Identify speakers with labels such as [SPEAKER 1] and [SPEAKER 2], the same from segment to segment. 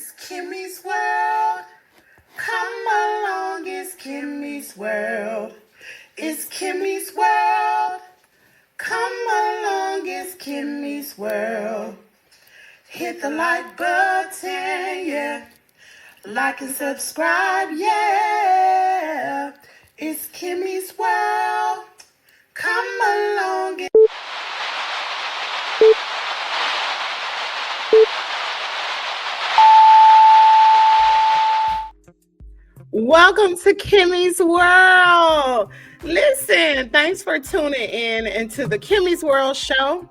[SPEAKER 1] It's Kimmie's world. Come along, it's Kimmie's world. It's Kimmie's world. Come along, it's Kimmie's world. Hit the like button, yeah. Like and subscribe, yeah. It's Kimmie's world. Come along. Welcome to Kimmie's World. Listen, thanks for tuning in into the Kimmie's World show.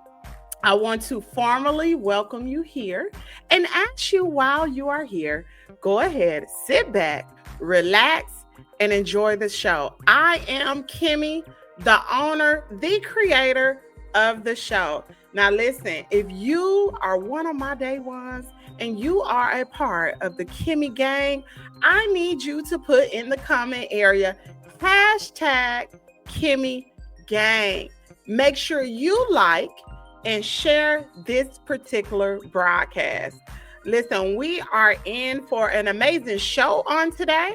[SPEAKER 1] I want to formally welcome you here and ask you while you are here, go ahead, sit back, relax, and enjoy the show. I am Kimmie, the owner, the creator of the show. Now listen, if you are one of my day ones and you are a part of the Kimmie gang, I need you to put in the comment area hashtag Kimmie gang. Make sure you like and share this particular broadcast. Listen, we are in for an amazing show on today.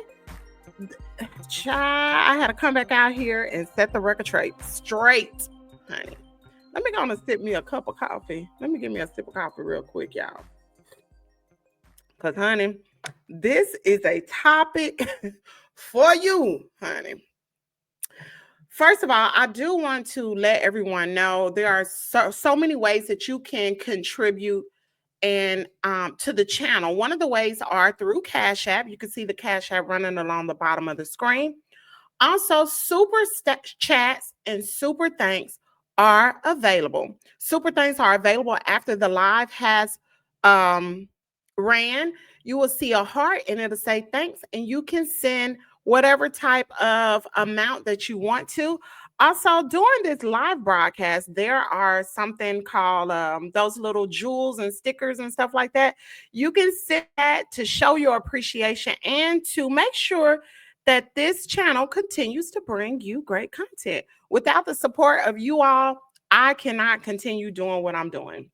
[SPEAKER 1] I had to come back out here and set the record straight, honey. Let me go and sip me a cup of coffee. Let me give me a sip of coffee real quick, y'all. Because, honey, this is a topic for you, honey. First of all, I do want to let everyone know there are so many ways that you can contribute and to the channel. One of the ways are through Cashapp. You can see the Cashapp running along the bottom of the screen. Also, super chats and super thanks are available. Super thanks are available after the live has ran. You will see a heart and it'll say thanks, and you can send whatever type of amount that you want to. Also, during this live broadcast, there are something called those little jewels and stickers and stuff like that. You can send that to show your appreciation and to make sure that this channel continues to bring you great content. Without the support of you all, I cannot continue doing what I'm doing.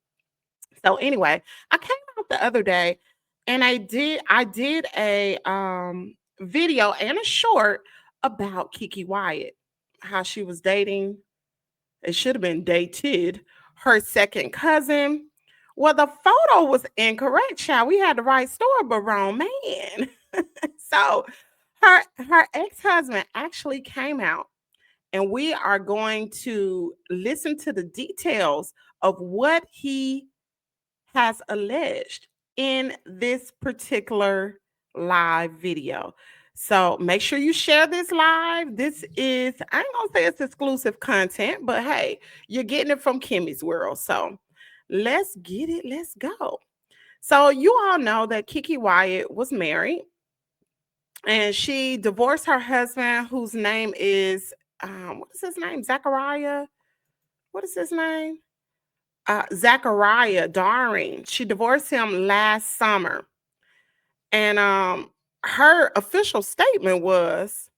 [SPEAKER 1] So anyway, I came out the other day and I did a video and a short about Kiki WYAT, how she was dating, it should have been dated, her second cousin. Well, the photo was incorrect, child. We had the right story, but wrong man. So her ex-husband actually came out, and we are going to listen to the details of what he has alleged in this particular live video. So make sure you share this live. This is, I ain't gonna say it's exclusive content, but hey, you're getting it from Kimmie's World. So let's get it. Let's go. So you all know that Kiki WYAT was married and she divorced her husband, whose name is, what is his name? Zachariah. What is his name? Zachariah Daring. She divorced him last summer. And her official statement was,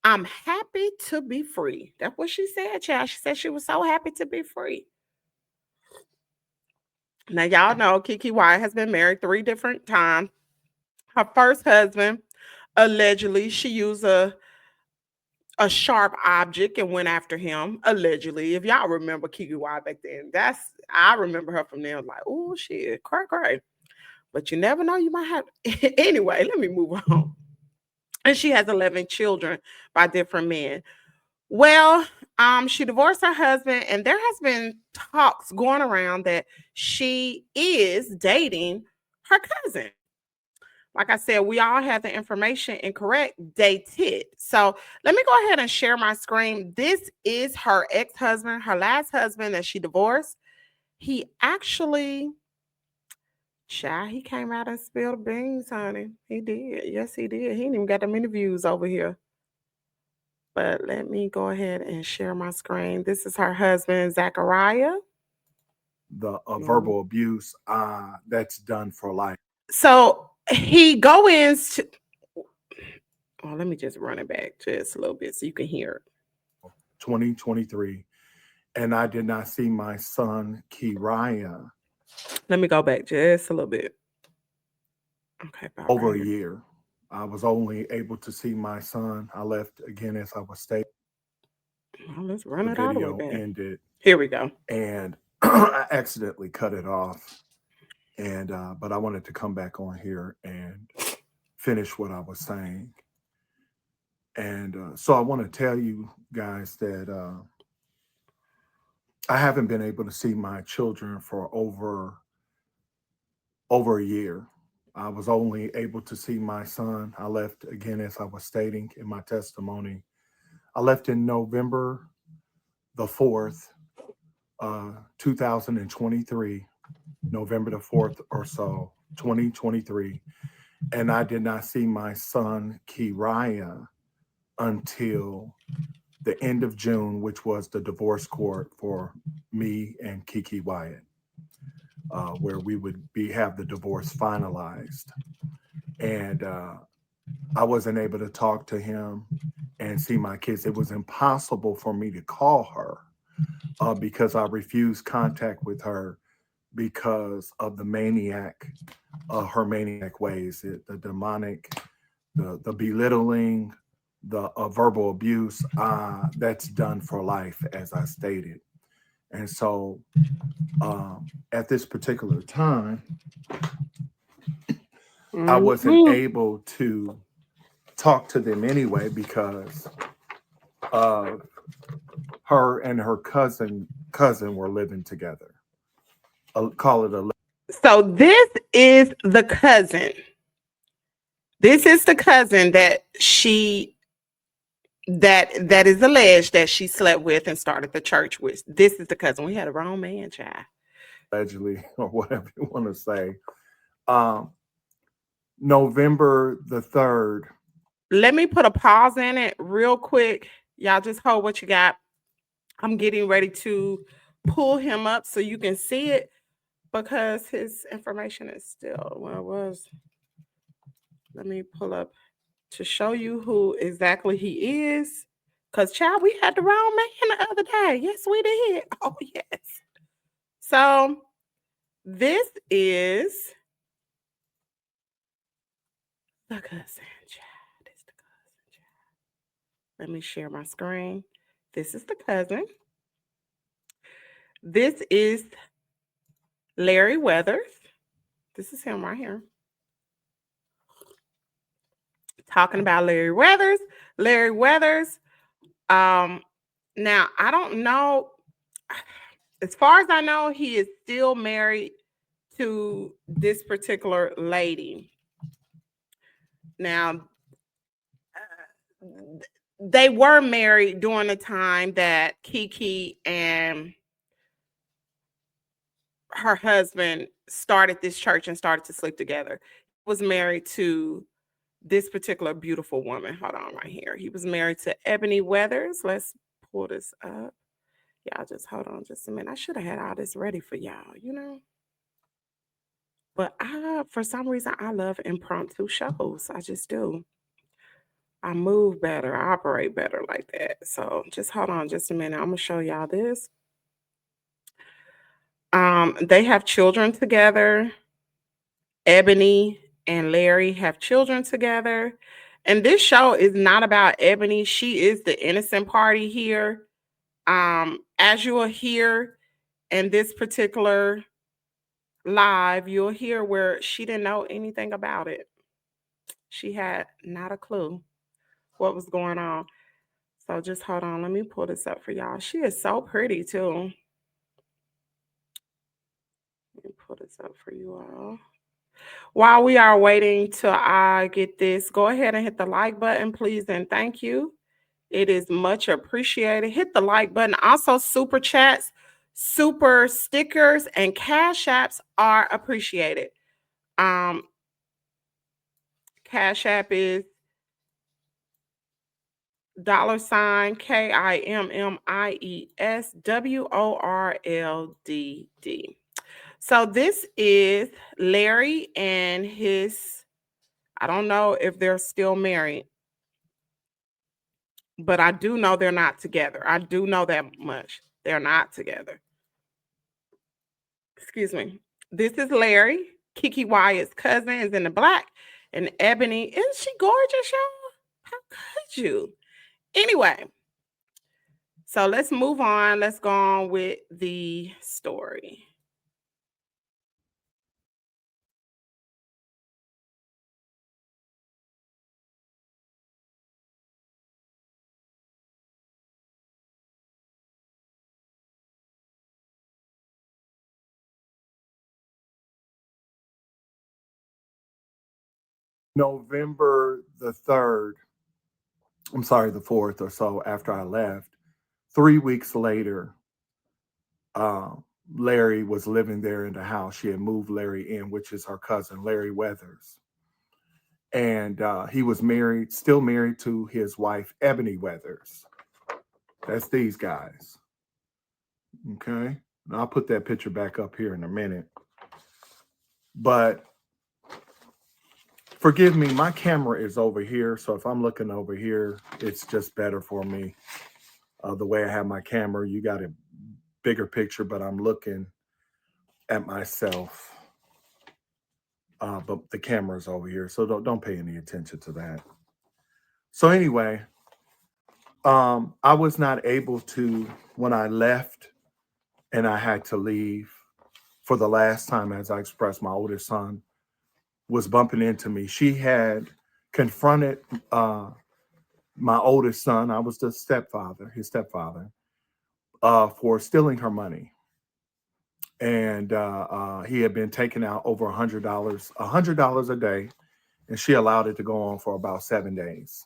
[SPEAKER 1] I'm happy to be free. That's what she said, child. She said she was so happy to be free. Now, y'all know Kiki WYAT has been married 3 different times. Her first husband, allegedly, she used a sharp object and went after him, allegedly. If y'all remember Kiki WYAT back then, I remember her from there. Like, oh, shit, cray. But you never know, you might have. Anyway, let me move on. And she has 11 children by different men. Well, she divorced her husband, and there has been talks going around that she is dating her cousin. Like I said, we all have the information incorrect, dated. So let me go ahead and share my screen. This is her ex-husband, her last husband that she divorced. He actually, child, he came out and spilled beans, honey. He did. Yes, he did. He didn't even got that many views over here. But let me go ahead and share my screen. This is her husband, Zachariah.
[SPEAKER 2] The verbal abuse that's done for life.
[SPEAKER 1] So he go into, oh, let me just run it back just a little bit so you can hear it.
[SPEAKER 2] 2023, and I did not see my son, Kiraya.
[SPEAKER 1] Let me go back just a little bit. Okay, about
[SPEAKER 2] over
[SPEAKER 1] right
[SPEAKER 2] a
[SPEAKER 1] here.
[SPEAKER 2] year. I was only able to see my son. I left again as I was stating.
[SPEAKER 1] Well, let's
[SPEAKER 2] The
[SPEAKER 1] run it all the way
[SPEAKER 2] video
[SPEAKER 1] back.
[SPEAKER 2] ended,
[SPEAKER 1] Here we go.
[SPEAKER 2] and I accidentally cut it off. And but I wanted to come back on here and finish what I was saying. And so I want to tell you guys that I haven't been able to see my children for over a year. I was only able to see my son. I left again, as I was stating in my testimony. I left in November the 4th, 2023, November the 4th or so, 2023. And I did not see my son, Kiriah, until the end of June, which was the divorce court for me and Kiki WYAT, where we would have the divorce finalized. And I wasn't able to talk to him and see my kids. It was impossible for me to call her because I refused contact with her because of the maniac, her maniac ways, the demonic, the belittling, the verbal abuse that's done for life, as I stated. And so at this particular time, I wasn't
[SPEAKER 1] Mhm.
[SPEAKER 2] able to talk to them anyway because her and her cousin were living together. Call it a
[SPEAKER 1] So this is the cousin. This is the cousin that is alleged that she slept with and started the church with. This is the cousin. We had a wrong man, child.
[SPEAKER 2] allegedly, or whatever you want to say. Um, November the 3rd.
[SPEAKER 1] Let me put a pause in it real quick. Y'all just hold what you got. I'm getting ready to pull him up so you can see it because his information is still where it was. Let me pull up to show you who exactly he is. Because, child, we had the wrong man the other day. Yes, we did. Oh, yes. So, this is the cousin, child. It's the cousin, child. Let me share my screen. This is the cousin. This is Larry Weathers. This is him right here. Talking about Larry Weathers. Larry Weathers. Now I don't know. As far as I know, he is still married to this particular lady. Now, they were married during the time that Kiki and her husband started this church and started to sleep together. He was married to this particular beautiful woman. Hold on right here. He was married to Ebony Weathers. Let's pull this up. Y'all just hold on just a minute. I should have had all this ready for y'all, you know. But for some reason, I love impromptu shows. I just do. I move better. I operate better like that. So just hold on just a minute. I'm gonna show y'all this. They have children together. Ebony and Larry have children together. And this show is not about Ebony. She is the innocent party here. As you will hear in this particular live, you'll hear where she didn't know anything about it. She had not a clue what was going on. So just hold on. Let me pull this up for y'all. She is so pretty too. Let me pull this up for you all. While we are waiting till I get this, go ahead and hit the like button, please, and thank you. It is much appreciated. Hit the like button. Also, super chats, super stickers, and cash apps are appreciated. Cash app is $KIMMIESWORLDD. So this is Larry and his, I don't know if they're still married, but I do know they're not together. I do know that much. They're not together. Excuse me. This is Larry. Kiki Wyatt's cousin is in the black, and Ebony, isn't she gorgeous, y'all? How could you? Anyway, so let's move on. Let's go on with the story.
[SPEAKER 2] November the 3rd, I'm sorry, the 4th or so after I left, 3 weeks later, uh, Larry was living there in the house. She had moved Larry in, which is her cousin, Larry Weathers. And he was married, still married to his wife, Ebony Weathers. That's these guys. Okay. And I'll put that picture back up here in a minute. But forgive me, my camera is over here. So if I'm looking over here, it's just better for me. The way I have my camera, you got a bigger picture, but I'm looking at myself. But the camera's over here, so don't pay any attention to that. So anyway, I was not able to, when I left and I had to leave for the last time, as I expressed, my oldest son was bumping into me. She had confronted my oldest son. I was the stepfather, his stepfather, for stealing her money. And he had been taking out over $100 a day, and she allowed it to go on for about 7 days.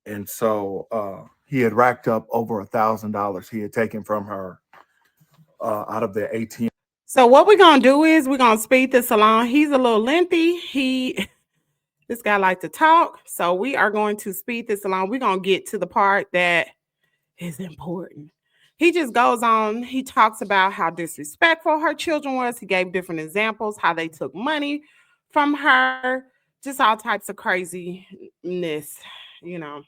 [SPEAKER 2] And so he had racked up over $1,000 he had taken from her out of the ATM.
[SPEAKER 1] So what we're gonna do is we're gonna speed this along. He's a little lengthy. This guy likes to talk, so we are going to speed this along. We're gonna get to the part that is important. He just goes on. He talks about how disrespectful her children was. He gave different examples, how they took money from her, just all types of craziness, you know.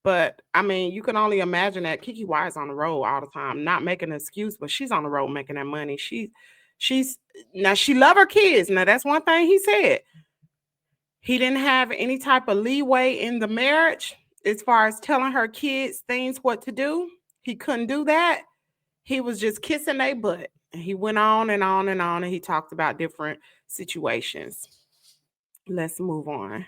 [SPEAKER 1] But I mean, you can only imagine that Kiki Y is on the road all the time, not making an excuse, but she's on the road making that money. She's now she love her kids. Now that's one thing he said. He didn't have any type of leeway in the marriage as far as telling her kids things what to do. He couldn't do that. He was just kissing their butt. And he went on and on and on, and he talked about different situations. Let's move on.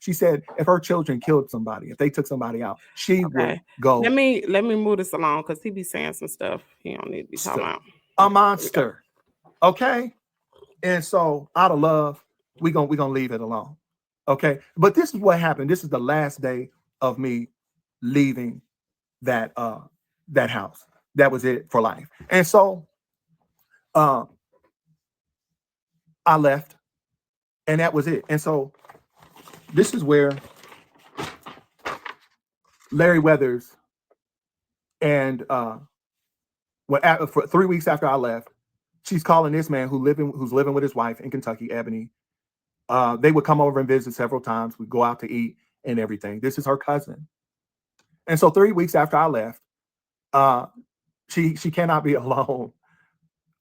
[SPEAKER 2] She said if her children killed somebody, if they took somebody out, she would go.
[SPEAKER 1] Let me move this along because he be saying some stuff he don't need to be talking about.
[SPEAKER 2] A monster. Okay. And so out of love, we're gonna leave it alone. Okay. But this is what happened. This is the last day of me leaving that house. That was it for life. And so I left, and that was it. And so this is where Larry Weathers and for 3 weeks after I left, she's calling this man who's living with his wife in Kentucky, Ebony. They would come over and visit several times. We'd go out to eat and everything. This is her cousin. And so 3 weeks after I left, she cannot be alone,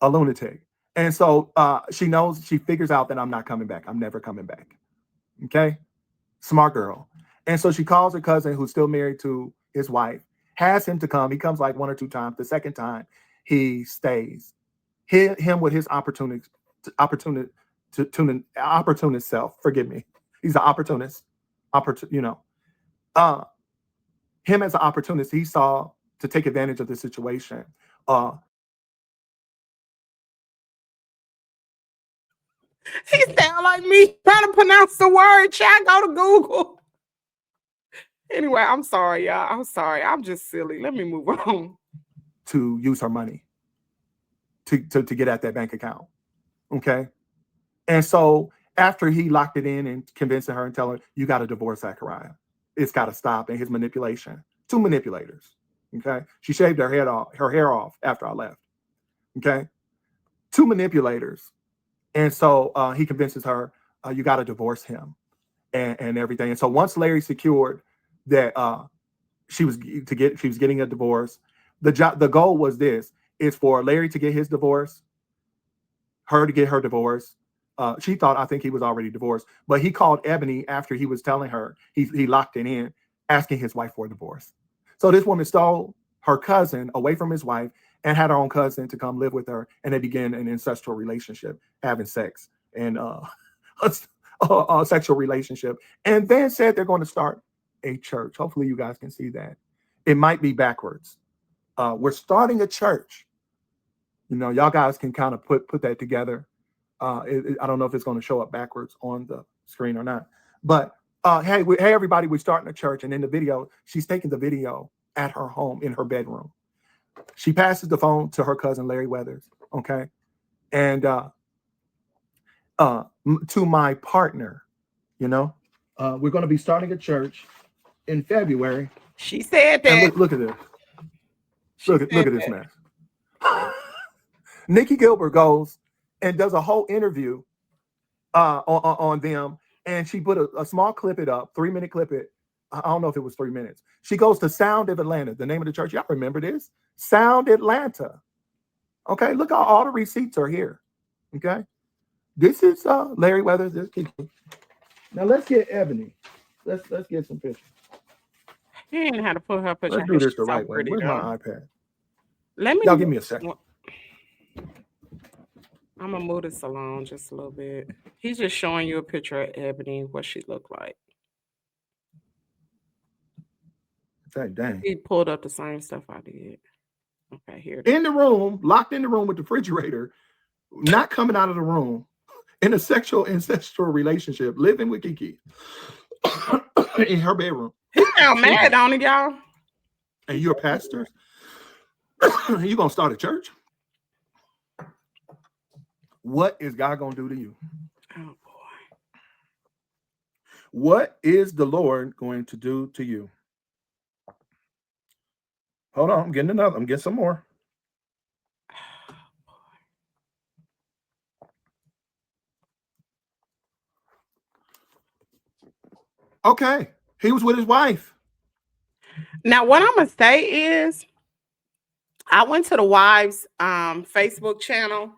[SPEAKER 2] a lunatic. And so she figures out that I'm not coming back. I'm never coming back. Okay. Smart girl. And so she calls her cousin who's still married to his wife, has him to come. He comes like 1 or 2 times. The second time he stays. Him with his opportunist self. Forgive me. He's an opportunist. Him as an opportunist, he saw to take advantage of the situation.
[SPEAKER 1] He sound like me trying to pronounce the word. Chat, go to Google. Anyway, I'm sorry, y'all. I'm sorry. I'm just silly. Let me move on.
[SPEAKER 2] To use her money to get at that bank account. Okay. And so after he locked it in and convincing her and telling her, you got to divorce Zachariah. It's got to stop. And his manipulation. 2 manipulators. Okay. She shaved her hair off after I left. Okay. 2 manipulators. And so he convinces her, you got to divorce him and everything. And so once Larry secured that she was getting a divorce, the goal was this, is for Larry to get his divorce, her to get her divorce, She thought, I think he was already divorced, but he called Ebony after he was telling her he locked it in, asking his wife for a divorce. So this woman stole her cousin away from his wife and had her own cousin to come live with her, and they began an incestual relationship, having sex and a sexual relationship, and then said they're going to start a church. Hopefully you guys can see that. It might be backwards. We're starting a church. You know, y'all guys can kind of put that together. I don't know if it's going to show up backwards on the screen or not, but hey everybody, we're starting a church. And in the video, she's taking the video at her home in her bedroom. She passes the phone to her cousin Larry Weathers, okay, and to my partner, you know, we're going to be starting a church in February.
[SPEAKER 1] She said that.
[SPEAKER 2] And look at this. Look at this mess. Nikki Gilbert goes and does a whole interview on them, and she put a small clip it up, 3-minute clip it. I don't know if it was 3 minutes. She goes to Sound of Atlanta, the name of the church. Y'all remember this? Sound Atlanta. Okay, look, all the receipts are here. Okay, this is Larry Weathers. This is Kiki. Now let's get Ebony. Let's get some pictures.
[SPEAKER 1] He didn't know how to put her picture.
[SPEAKER 2] Let's do this the right way. Where's my iPad?
[SPEAKER 1] Y'all
[SPEAKER 2] give me a second.
[SPEAKER 1] I'm gonna move this along just a little bit. He's just showing you a picture of Ebony, what she looked like.
[SPEAKER 2] Dang.
[SPEAKER 1] He pulled up the same stuff I did. Okay, here.
[SPEAKER 2] In the room, locked in the room with the refrigerator, not coming out of the room, in a sexual incestual relationship, living with Kiki in her bedroom.
[SPEAKER 1] He sound mad on it, y'all.
[SPEAKER 2] And you're a pastor? You gonna start a church? What is God gonna do to you?
[SPEAKER 1] Oh boy.
[SPEAKER 2] What is the Lord going to do to you? Hold on, I'm getting another. I'm getting some more. Okay, he was with his wife.
[SPEAKER 1] Now, what I'm gonna say is, I went to the wives' Facebook channel,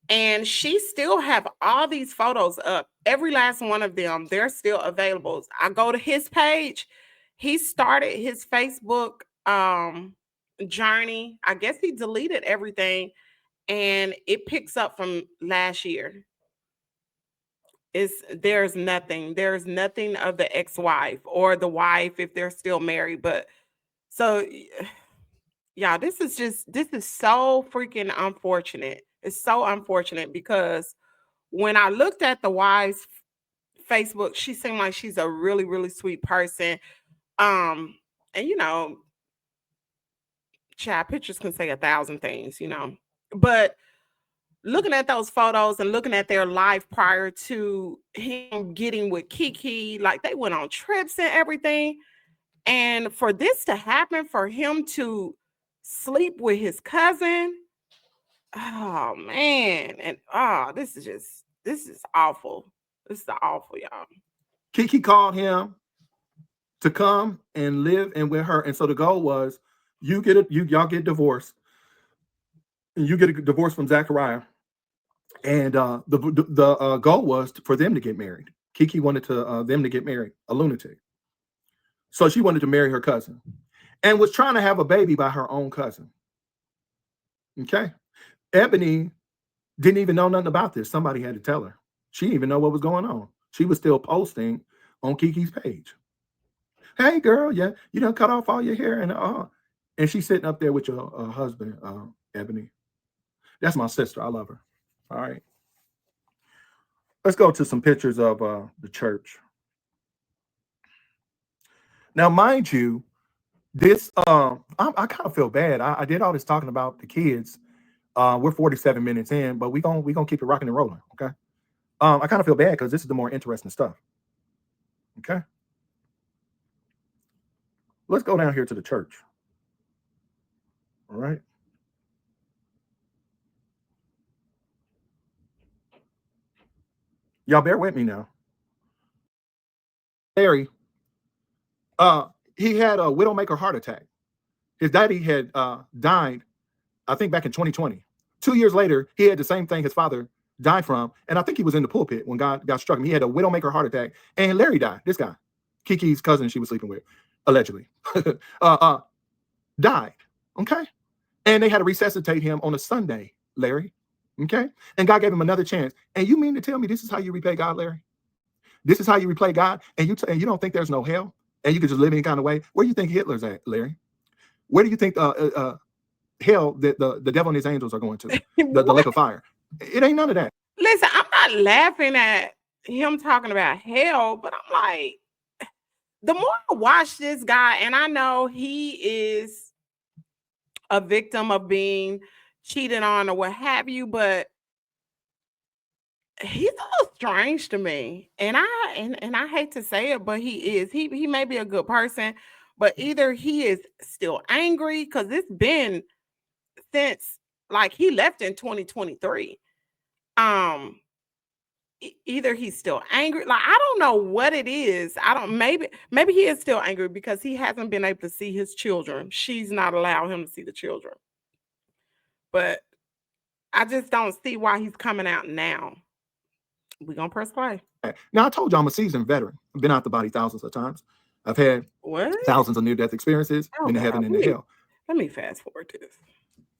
[SPEAKER 1] and she still have all these photos up. Every last one of them, they're still available. I go to his page. He started his Facebook journey. I guess he deleted everything, and it picks up from last year. There's nothing of the ex-wife or the wife if they're still married. But so yeah, this is so freaking unfortunate. It's so unfortunate because when I looked at the wife's Facebook, she seemed like she's a really, really sweet person. And you know, child, pictures can say 1,000 things, you know. But looking at those photos and looking at their life prior to him getting with Kiki, like they went on trips and everything. And for this to happen, for him to sleep with his cousin, oh man. And this is awful. This is awful, y'all.
[SPEAKER 2] Kiki called him to come and live and with her. And so the goal was y'all get divorced. And you get a divorce from Zachariah. And the goal was for them to get married. Kiki wanted them to get married, a lunatic. So she wanted to marry her cousin and was trying to have a baby by her own cousin. Okay. Ebony didn't even know nothing about this. Somebody had to tell her. She didn't even know what was going on. She was still posting on Kiki's page. Hey, girl, yeah, you done cut off all your hair and she's sitting up there with your husband, Ebony. That's my sister. I love her. All right. Let's go to some pictures of the church. Now, mind you, this I kind of feel bad. I did all this talking about the kids. We're 47 minutes in, but we're gonna keep it rocking and rolling. Okay. I kind of feel bad because this is the more interesting stuff. Okay. Let's go down here to the church. All right. Y'all bear with me now. Larry, he had a widowmaker heart attack. His daddy had died, I think, back in 2020. 2 years later, he had the same thing his father died from. And I think he was in the pulpit when God struck him. He had a widowmaker heart attack, and Larry died. This guy, Kiki's cousin, she was sleeping with, allegedly, died. Okay, and they had to resuscitate him on a Sunday, Larry. Okay, and God gave him another chance. And you mean to tell me this is how you repay God, Larry? This is how you repay God, and you don't think there's no hell, and you can just live any kind of way? Where do you think Hitler's at, Larry? Where do you think hell that the devil and his angels are going to? The lake of fire. It ain't none of that.
[SPEAKER 1] Listen, I'm not laughing at him talking about hell, but I'm like, the more I watch this guy, and I know he is a victim of cheated on or what have you, but he's a little strange to me. And I hate to say it, but he is. He may be a good person, but either he is still angry, because it's been since like he left in 2023. Either he's still angry. Like, I don't know what it is. Maybe he is still angry because he hasn't been able to see his children. She's not allowed him to see the children. But I just don't see why he's coming out now. We're gonna press play.
[SPEAKER 2] Now, I told you I'm a seasoned veteran. I've been out the body thousands of times. I've had thousands of near-death experiences, been to heaven and to hell.
[SPEAKER 1] Let me fast forward to this.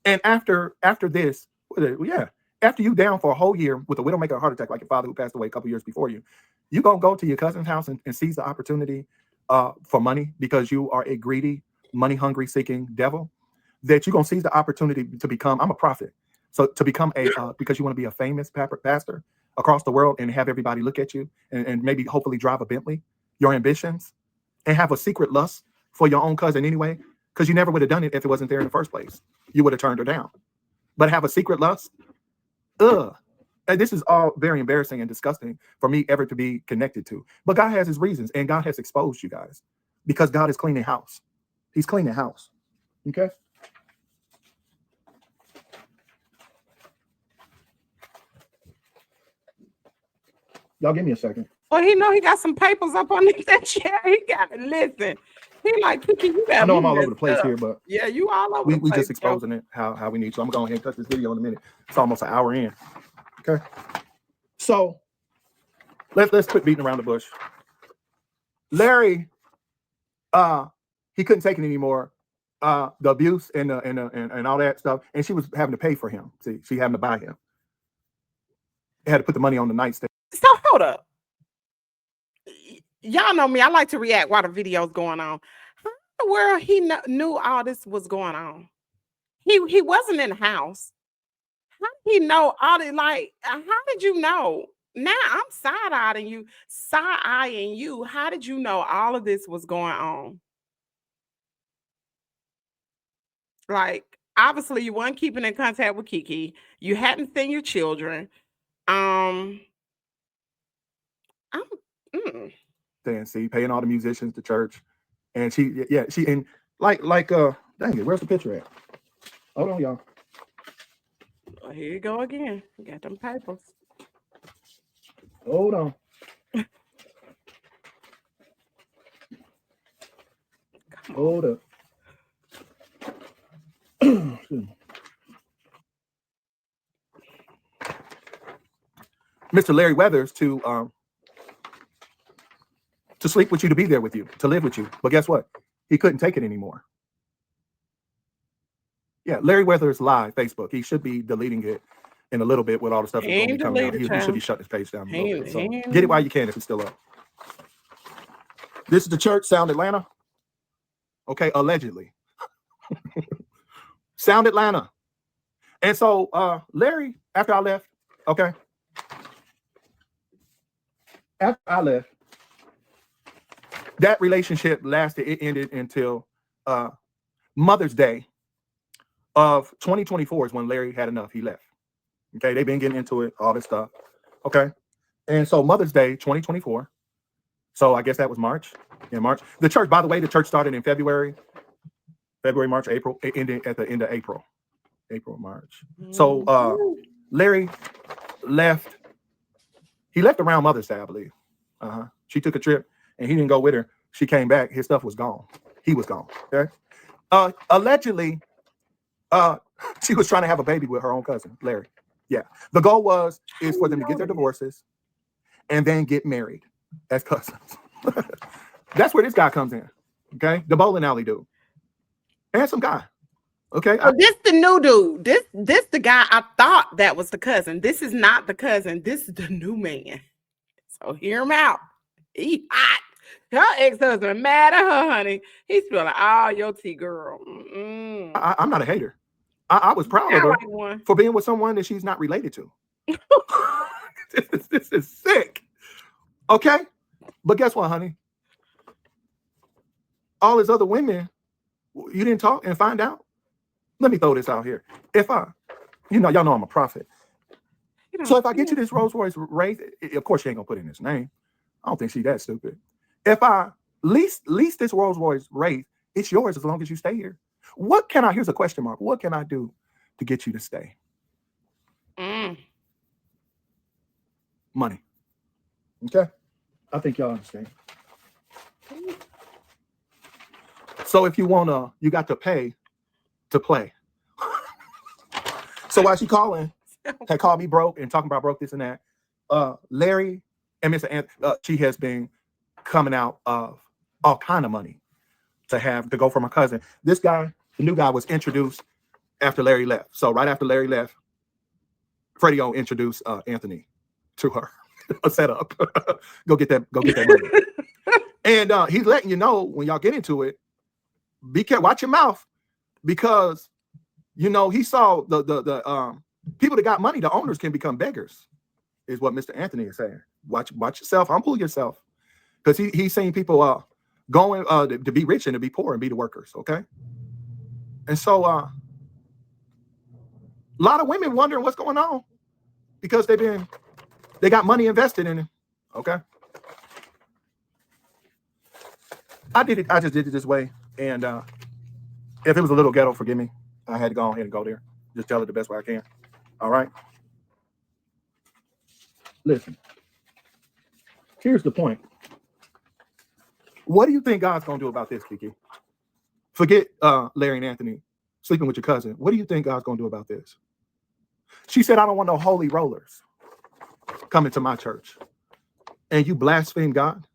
[SPEAKER 2] And after this, after you down for a whole year with a widowmaker heart attack, like your father who passed away a couple years before you, you gonna go to your cousin's house and seize the opportunity for money because you are a greedy, money-hungry, seeking devil, that you're gonna seize the opportunity to become, I'm a prophet, so to become because you want to be a famous pastor across the world and have everybody look at you and maybe hopefully drive a Bentley, your ambitions, and have a secret lust for your own cousin anyway, because you never would have done it if it wasn't there in the first place. You would have turned her down. But have a secret lust? And this is all very embarrassing and disgusting for me ever to be connected to. But God has his reasons, and God has exposed you guys because God is cleaning house. He's cleaning house. Okay? Y'all give me a second.
[SPEAKER 1] Well, he know he got some papers up underneath that chair. He got to listen. He like, Kiki, you got.
[SPEAKER 2] I know I'm all over the place here, but
[SPEAKER 1] yeah, you all over.
[SPEAKER 2] We just exposing it how we need. So I'm going ahead and cut this video in a minute. It's almost an hour in. Okay. So let's quit beating around the bush. Larry, he couldn't take it anymore. The abuse and all that stuff, and she was having to pay for him. See, she having to buy him. They had to put the money on the nightstand.
[SPEAKER 1] So hold up. Y'all know me. I like to react while the video's going on. How in the world he knew all this was going on? He wasn't in the house. How did he know all this? Like, how did you know? Now I'm side-eyeing you. How did you know all of this was going on? Like, obviously you weren't keeping in contact with Kiki. You hadn't seen your children.
[SPEAKER 2] See, paying all the musicians to church, and she and like dang it, where's the picture at? Hold on, y'all.
[SPEAKER 1] Well, here you go again. You got them papers.
[SPEAKER 2] Hold on. Hold up. Mr. Larry Weathers to sleep with you, to be there with you, to live with you. But guess what? He couldn't take it anymore. Yeah, Larry Weathers live Facebook. He should be deleting it in a little bit with all the stuff that's going to be coming out. He should be shutting his page down a little bit. So get it while you can if it's still up. This is the church, Sound Atlanta. Okay, allegedly. Sound Atlanta. And so Larry, after I left, okay. After I left, that relationship lasted. It ended until Mother's Day of 2024 is when Larry had enough. He left. Okay, they've been getting into it, all this stuff. Okay, and so Mother's Day 2024. So I guess that was March. In March, the church. By the way, the church started in February, March, April. It ended at the end of April, March. So Larry left. He left around Mother's Day, I believe. She took a trip. And he didn't go with her. She came back. His stuff was gone. He was gone. Okay. Allegedly, she was trying to have a baby with her own cousin, Larry. Yeah. The goal is for them to get their divorces and then get married as cousins. That's where this guy comes in. Okay. The bowling alley dude. Handsome guy. Okay.
[SPEAKER 1] So this the new dude. This the guy I thought that was the cousin. This is not the cousin. This is the new man. So hear him out. He hot. Her ex-husband mad at her, honey. He's spilling all your tea, girl.
[SPEAKER 2] I'm not a hater. I was proud of her for being with someone that she's not related to. This is sick. Okay? But guess what, honey? All his other women, you didn't talk and find out? Let me throw this out here. If y'all know I'm a prophet. So if I get you this Rolls Royce Wraith, of course she ain't gonna put in his name. I don't think she's that stupid. If I lease this Rolls Royce Wraith, it's yours as long as you stay here. Here's a question mark. What can I do to get you to stay? Money. Okay? I think y'all understand. So if you wanna, you got to pay to play. So while she calling, had called me broke and talking about broke this and that, Larry and Mr. Anthony, she has been coming out of all kind of money to go from her cousin. This guy, the new guy, was introduced after Larry left. So right after Larry left, Freddie O introduced Anthony to her. A setup. Go get that money. And he's letting you know when y'all get into it, be careful, watch your mouth, because he saw the people that got money, the owners can become beggars, is what Mr. Anthony is saying. Watch yourself, humble yourself, because he's seen people going to be rich and to be poor and be the workers. Okay, and so a lot of women wondering what's going on because they got money invested in it. Okay, I just did it this way, and if it was a little ghetto, forgive me. I had to go ahead and go there. Just tell it the best way I can. All right. Listen. Here's the point. What do you think God's gonna do about this, Kiki? Forget Larry and Anthony sleeping with your cousin. What do you think God's gonna do about this? She said, I don't want no holy rollers coming to my church. And you blaspheme God?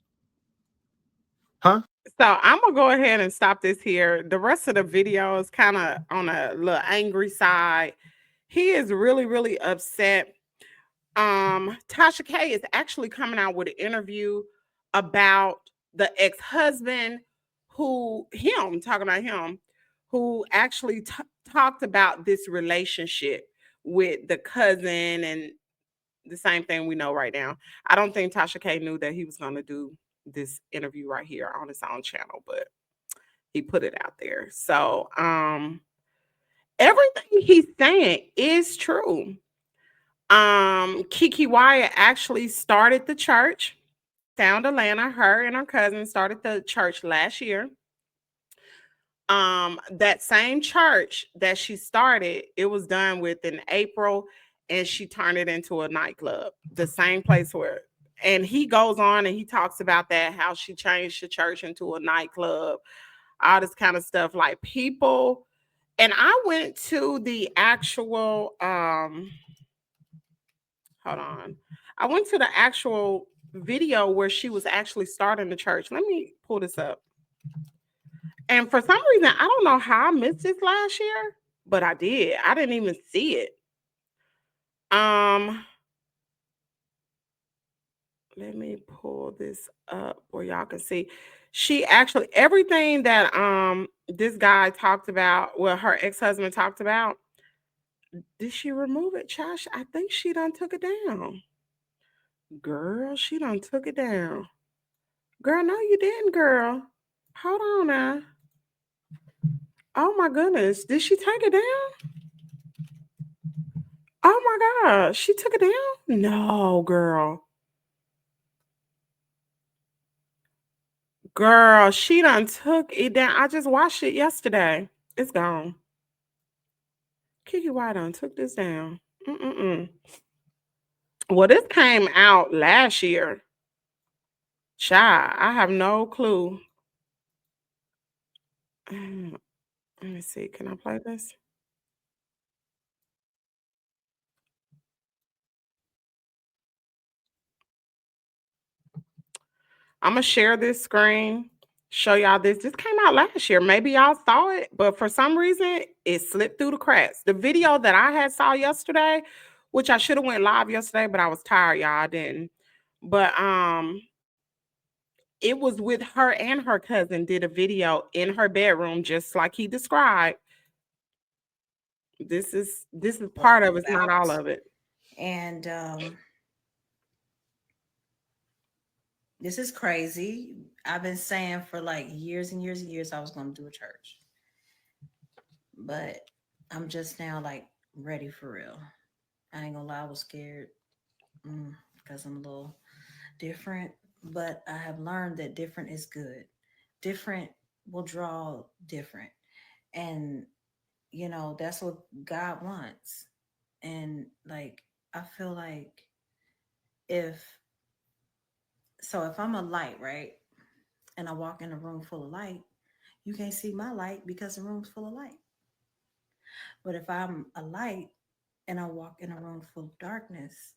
[SPEAKER 2] Huh?
[SPEAKER 1] So I'm gonna go ahead and stop this here. The rest of the video is kind of on a little angry side. He is really, really upset. Tasha K is actually coming out with an interview about the ex-husband who actually talked about this relationship with the cousin, and the same thing we know right now. I don't think Tasha K knew that he was going to do this interview right here on his own channel, but he put it out there. So everything he's saying is true. Kiki WYAT actually started the church, Sound Atlanta. Her and her cousin started the church last year. That same church that she started, it was done with in April, and she turned it into a nightclub. The same place where, and he goes on and he talks about that, how she changed the church into a nightclub, all this kind of stuff. Like people, and I went to the actual hold on. I went to the actual video where she was actually starting the church. Let me pull this up. And for some reason, I don't know how I missed this last year, but I did. I didn't even see it. Let me pull this up where y'all can see. She actually, everything that this guy talked about, well, her ex-husband talked about, did she remove it, Josh? I think she done took it down. Girl, she done took it down. Girl, no, you didn't, girl. Hold on now. Oh my goodness. Did she take it down? Oh my gosh. She took it down? No, girl. Girl, she done took it down. I just watched it yesterday. It's gone. Kiki White done took this down. Well, this came out last year. Child, I have no clue. Let me see. Can I play this? I'm gonna share this screen, show y'all this. This came out last year. Maybe y'all saw it, but for some reason it slipped through the cracks. The video that I had saw yesterday, which I should have went live yesterday, but I was tired, y'all. I didn't. But it was with her and her cousin did a video in her bedroom, just like he described. This is part of it, not all of it.
[SPEAKER 3] And this is crazy. I've been saying for like years and years and years I was going to do a church. But I'm just now like ready for real. I ain't gonna lie, I was scared because I'm a little different. But I have learned that different is good. Different will draw different. And, that's what God wants. And like, I feel like if, if I'm a light, right? And I walk in a room full of light, you can't see my light because the room's full of light. But if I'm a light and I walk in a room full of darkness,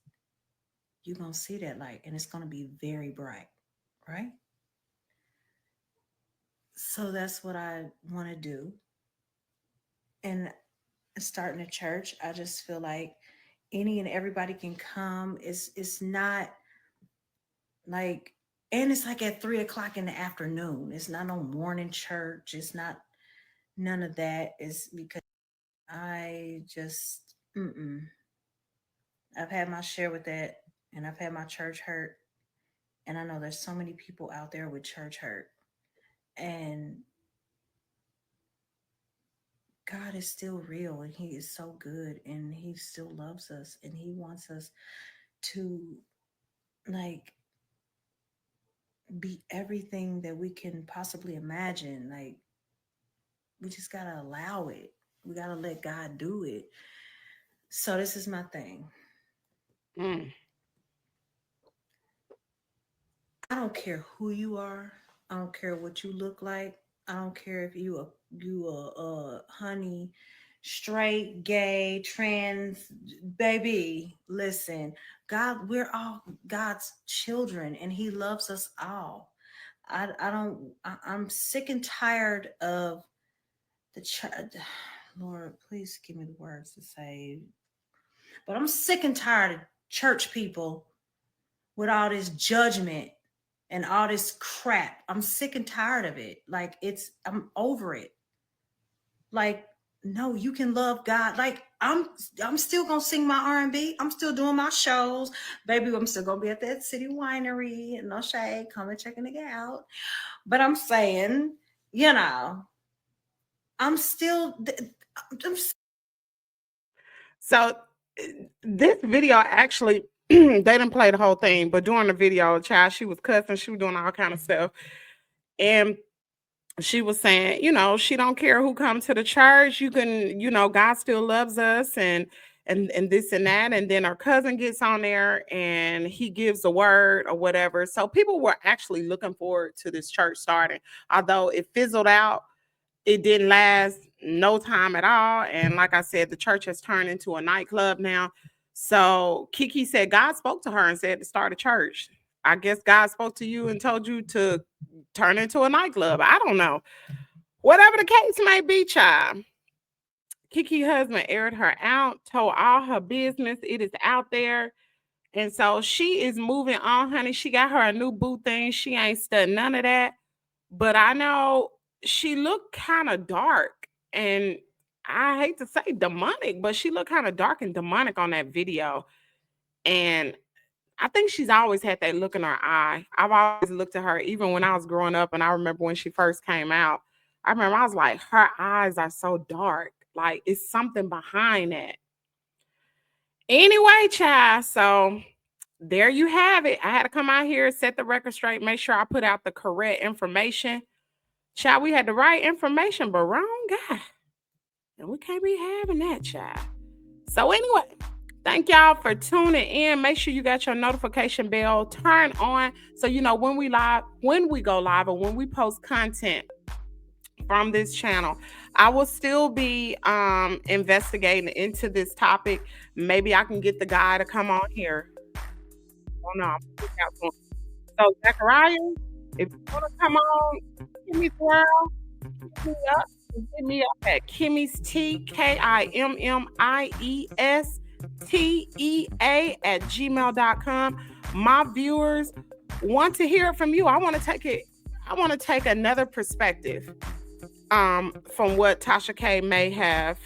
[SPEAKER 3] you're going to see that light and it's going to be very bright, right? So that's what I want to do. And starting a church, I just feel like any and everybody can come. It's not like, and it's like at 3 o'clock in the afternoon. It's not no morning church. It's not none of that. It's because I just, I've had my share with that, and I've had my church hurt. And I know there's so many people out there with church hurt. And God is still real, and He is so good, and He still loves us, and He wants us to like be everything that we can possibly imagine. Like, we just gotta allow it. We gotta let God do it. So this is my thing.
[SPEAKER 1] Mm.
[SPEAKER 3] I don't care who you are. I don't care what you look like. I don't care if you a honey, straight, gay, trans, baby. Listen, God, we're all God's children, and He loves us all. I don't. I'm sick and tired of the Lord, please give me the words to say. But I'm sick and tired of church people with all this judgment and all this crap. I'm sick and tired of it. Like, I'm over it. Like, no, you can love God. Like, I'm still gonna sing my R&B. I'm still doing my shows, baby. I'm still gonna be at that city winery. No shade, come and check a nigga out. But I'm saying, I'm still. I'm
[SPEAKER 1] So this video actually they didn't play the whole thing, but during the video, child, she was cussing, she was doing all kind of stuff. And she was saying, she don't care who comes to the church. You can, God still loves us and this and that. And then her cousin gets on there and he gives the word or whatever. So people were actually looking forward to this church starting, although it fizzled out. It didn't last no time at all. And like I said, the church has turned into a nightclub now. So Kiki said God spoke to her and said to start a church. I guess God spoke to you and told you to turn into a nightclub. I don't know. Whatever the case may be, child. Kiki's husband aired her out, told all her business. It is out there. And so she is moving on, honey. She got her a new boo thing. She ain't studying none of that. But I know she looked kind of dark. And I hate to say demonic, but she looked kind of dark and demonic on that video. And I think she's always had that look in her eye. I've always looked at her, even when I was growing up, and I remember when she first came out. I remember I was like, her eyes are so dark. Like, it's something behind that. Anyway, child, so there you have it. I had to come out here, set the record straight, make sure I put out the correct information. Child, we had the right information, but wrong guy. And we can't be having that, child. So anyway, thank y'all for tuning in. Make sure you got your notification bell turned on so you know when we go live, or when we post content from this channel. I will still be investigating into this topic. Maybe I can get the guy to come on here. Oh no, I'm looking out for him. So Zachariah, If you want to come on Kimmie's World, hit me up. Hit me up at Kimmiestea, KIMMIESTEA @gmail.com. My viewers want to hear it from you. I want to take another perspective from what Tasha K may have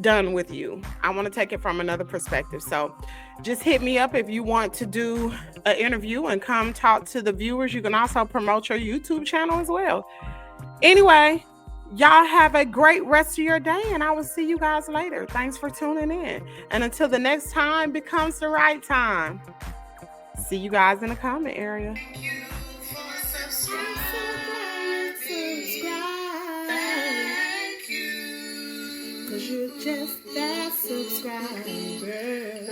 [SPEAKER 1] done with you. I want to take it from another perspective. So just hit me up if you want to do an interview and come talk to the viewers. You can also promote your YouTube channel as well. Anyway, y'all have a great rest of your day, and I will see you guys later. Thanks for tuning in. And until the next time becomes the right time, see you guys in the comment area.
[SPEAKER 3] Thank you for subscribing. Thank you. 'Cause you're just that subscriber.